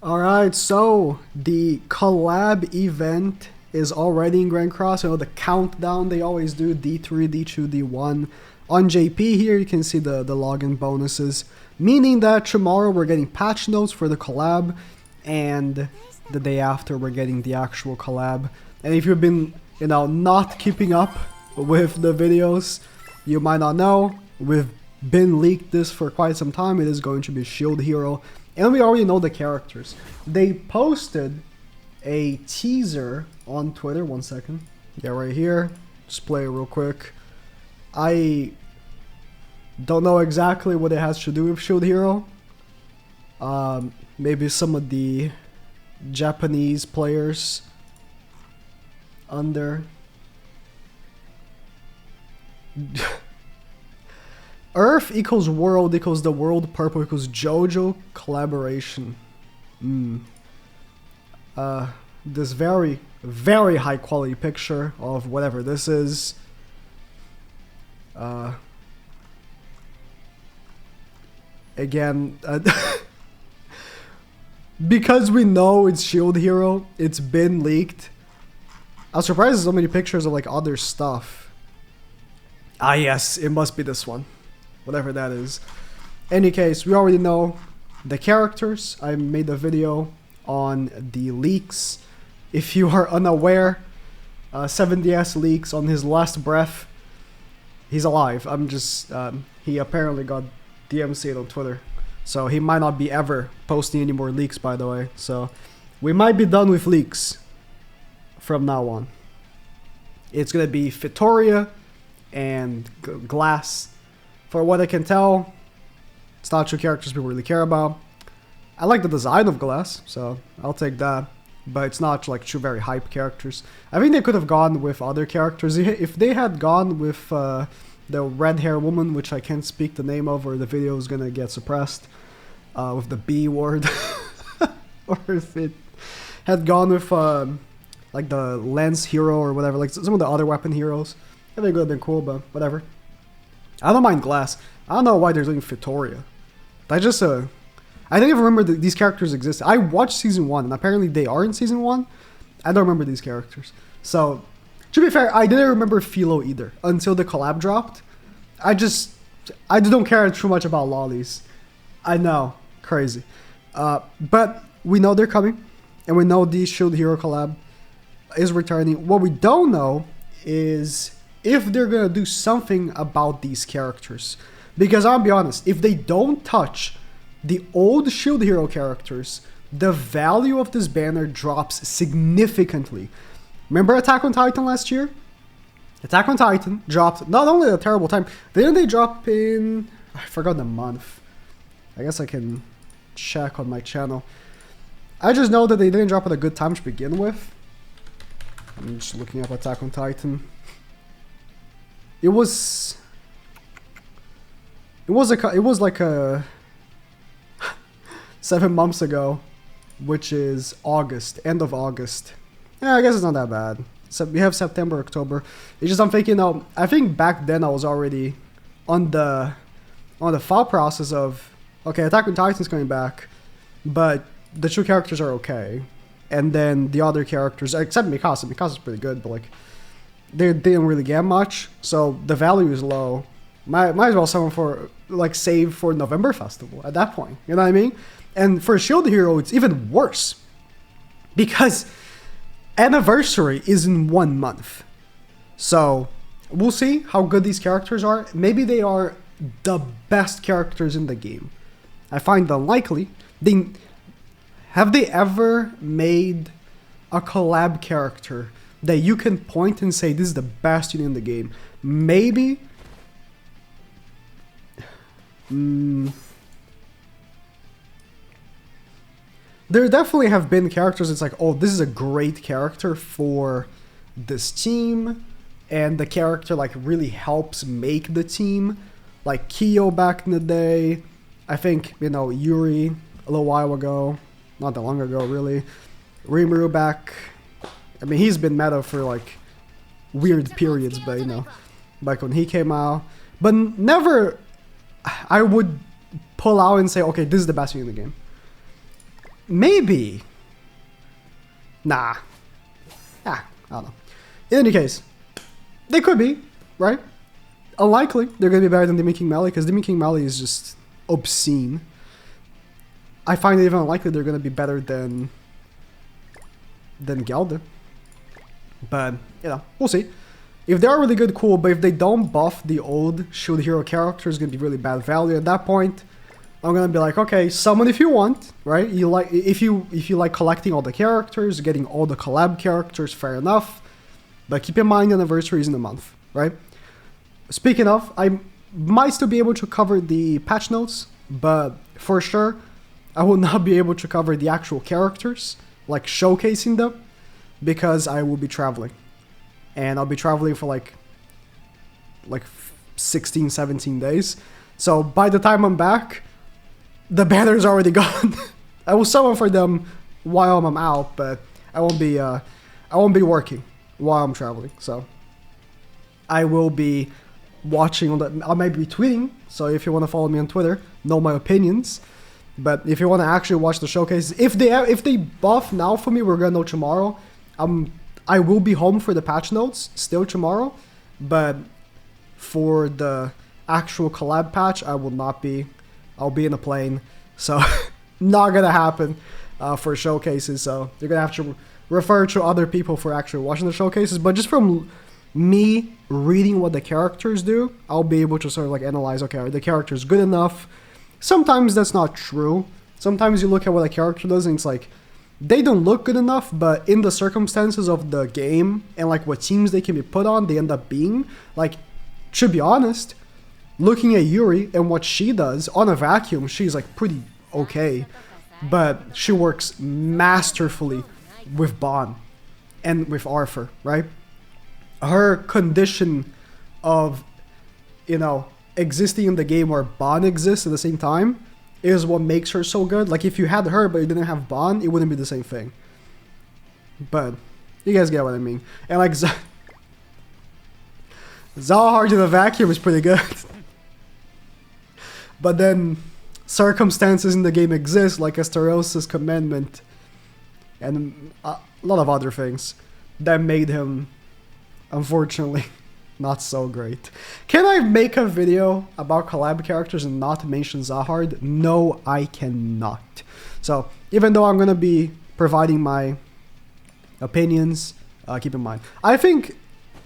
Alright, so the collab event is already in Grand Cross. You know, the countdown they always do, D3, D2, D1. On JP here, you can see the login bonuses, meaning that tomorrow we're getting patch notes for the collab, and the day after we're getting the actual collab. And if you've been, not keeping up with the videos, you might not know, we've been leaked this for quite some time. It is going to be Shield Hero. And we already know the characters. They posted a teaser on Twitter. One second. Yeah, right here. Just play it real quick. I don't know exactly what it has to do with Shield Hero. Maybe some of the Japanese players under. Earth equals world equals the world purple equals JoJo collaboration. This very, very high quality picture of whatever this is. Again, because we know it's Shield Hero, it's been leaked. I was surprised there's so many pictures of like other stuff. Ah yes, it must be this one. Whatever that is. Any case, we already know the characters. I made a video on the leaks. If you are unaware, 7DS leaks on his last breath. He's alive. I'm just, he apparently got DMC'd on Twitter. So he might not be ever posting any more leaks, by the way. So we might be done with leaks from now on. It's gonna be Fitoria and Glass. For what I can tell, it's not two characters people really care about. I like the design of Glass, so I'll take that. But it's not like two very hype characters. I think they could have gone with other characters. If they had gone with the red hair woman, which I can't speak the name of, or the video is gonna get suppressed, with the B word, or if it had gone with like the lens hero or whatever, like some of the other weapon heroes, I think it would have been cool, but whatever. I don't mind Glass. I don't know why they're doing Fitoria. I just, I didn't even remember that these characters existed. I watched Season 1, and apparently they are in Season 1. I don't remember these characters. So, to be fair, I didn't remember Philo either, until the collab dropped. I just don't care too much about lollies. I know. Crazy. But we know they're coming, and we know the Shield Hero collab is returning. What we don't know is if they're gonna do something about these characters. Because I'll be honest, if they don't touch the old Shield Hero characters, the value of this banner drops significantly. Remember Attack on Titan last year? Attack on Titan dropped not only at a terrible time, didn't they drop in... I forgot the month. I guess I can check on my channel. I just know that they didn't drop at a good time to begin with. I'm just looking up Attack on Titan. It was like a 7 months ago, which is August, end of August. Yeah, I guess it's not that bad. So we have September, October. It's just I'm thinking, I think back then I was already on the thought process of, okay, Attack on Titan's coming back, but the two characters are okay, and then the other characters, except Mikasa. Mikasa's pretty good, but like, they didn't really get much, so the value is low. Might as well summon for, like, save for November Festival at that point, you know what I mean? And for Shield Hero, it's even worse, because Anniversary is in 1 month. So, we'll see how good these characters are. Maybe they are the best characters in the game. I find it unlikely. Have they ever made a collab character that you can point and say, this is the best unit in the game? Maybe. There definitely have been characters it's like, oh, this is a great character for this team, and the character like really helps make the team. Like Kyo back in the day. I think, Yuri a little while ago. Not that long ago, really. Rimuru back... I mean, he's been meta for, like, weird periods, but, back when he came out. But never I would pull out and say, okay, this is the best unit in the game. Maybe. Nah. I don't know. In any case, they could be, right? Unlikely they're going to be better than Demon King Melee, because Demon King Melee is just obscene. I find it even unlikely they're going to be better than Gelda. But, you know, we'll see. If they are really good, cool, but if they don't buff the old Shield Hero character, it's going to be really bad value. At that point, I'm going to be like, okay, summon if you want, right? You like if you like collecting all the characters, getting all the collab characters, fair enough. But keep in mind, anniversary is in a month, right? Speaking of, I might still be able to cover the patch notes, but for sure, I will not be able to cover the actual characters, like showcasing them, because I will be traveling. And I'll be traveling for like 16, 17 days. So by the time I'm back, the banner's already gone. I will summon for them while I'm out, but I won't be working while I'm traveling. So I will be watching on the, I might be tweeting, so if you want to follow me on Twitter, know my opinions. But if you want to actually watch the showcases, if they buff now for me, we're gonna know tomorrow. I will be home for the patch notes still tomorrow, but for the actual collab patch, I will not be. I'll be in a plane, so not gonna happen for showcases. So you're gonna have to refer to other people for actually watching the showcases. But just from me reading what the characters do, I'll be able to sort of like analyze, okay, are the characters good enough? Sometimes that's not true. Sometimes you look at what a character does and it's like, they don't look good enough, but in the circumstances of the game and like what teams they can be put on, they end up being. Like, to be honest, looking at Yuri and what she does on a vacuum, she's like pretty okay, but she works masterfully with Bon and with Arthur, right? Her condition of, you know, existing in the game where Bon exists at the same time is what makes her so good. Like, if you had her but you didn't have Bon, it wouldn't be the same thing. But you guys get what I mean. And like Zahard in a vacuum is pretty good. But then circumstances in the game exist, like Asterosis Commandment and a lot of other things that made him, unfortunately, not so great. Can I make a video about collab characters and not mention Zahard? No, I cannot. So even though I'm going to be providing my opinions, keep in mind, I think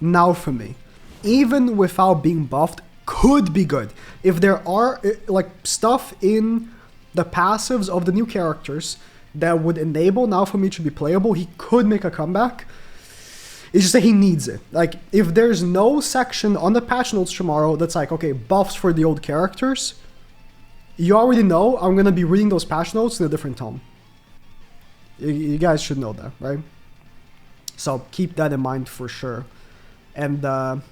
now for me, even without being buffed, could be good. If there are like stuff in the passives of the new characters that would enable now for me to be playable, he could make a comeback. It's just that he needs it. Like, if there's no section on the patch notes tomorrow that's like, okay, buffs for the old characters, you already know I'm going to be reading those patch notes in a different tone. You guys should know that, right? So keep that in mind for sure. And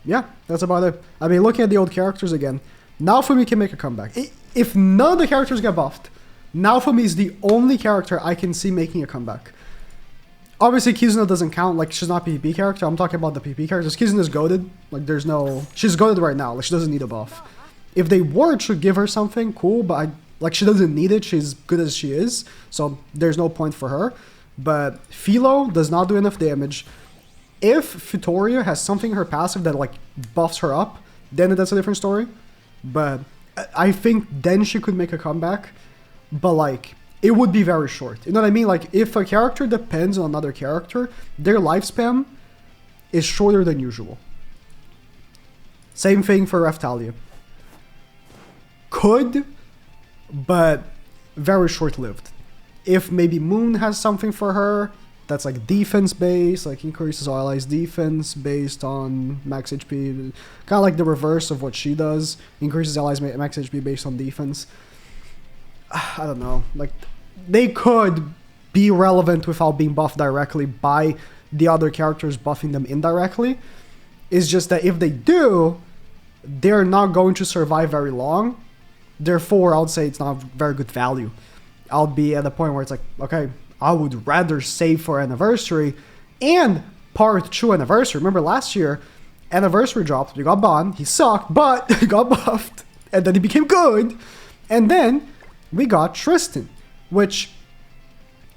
yeah, that's about it. I mean, looking at the old characters again, now for me can make a comeback. If none of the characters get buffed, now for me is the only character I can see making a comeback. Obviously, Kizuna doesn't count, like, she's not a PvP character. I'm talking about the PvP characters. Kizuna's goated. Like, there's no... She's goated right now. Like, she doesn't need a buff. If they were to give her something, cool, but like, she doesn't need it. She's good as she is, so there's no point for her. But Philo does not do enough damage. If Futoria has something in her passive that, like, buffs her up, then that's a different story. But I think then she could make a comeback. But, like, it would be very short. You know what I mean? Like, if a character depends on another character, their lifespan is shorter than usual. Same thing for Raftalia. Could, but very short-lived. If maybe Moon has something for her that's like defense-based, like increases all allies' defense based on max HP, kind of like the reverse of what she does, increases allies' max HP based on defense. I don't know, like, they could be relevant without being buffed directly by the other characters buffing them indirectly. It's just that if they do, they're not going to survive very long. Therefore, I would say it's not very good value. I'll be at a point where it's like, okay, I would rather save for Anniversary and Part 2 Anniversary. Remember last year, Anniversary dropped, we got Bon, he sucked, but he got buffed, and then he became good, and then we got Tristan, which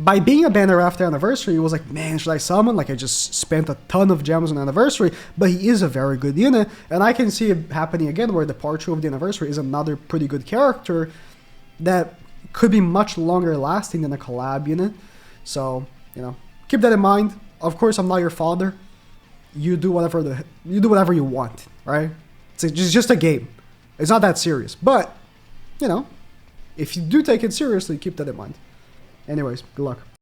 by being a banner after Anniversary, it was like, man, should I summon? Like, I just spent a ton of gems on Anniversary, but he is a very good unit, and I can see it happening again where Departure of the Anniversary is another pretty good character that could be much longer lasting than a collab unit. So, you know, keep that in mind. Of course, I'm not your father. You do whatever you want, right? It's just a game. It's not that serious, but, you know, if you do take it seriously, keep that in mind. Anyways, good luck.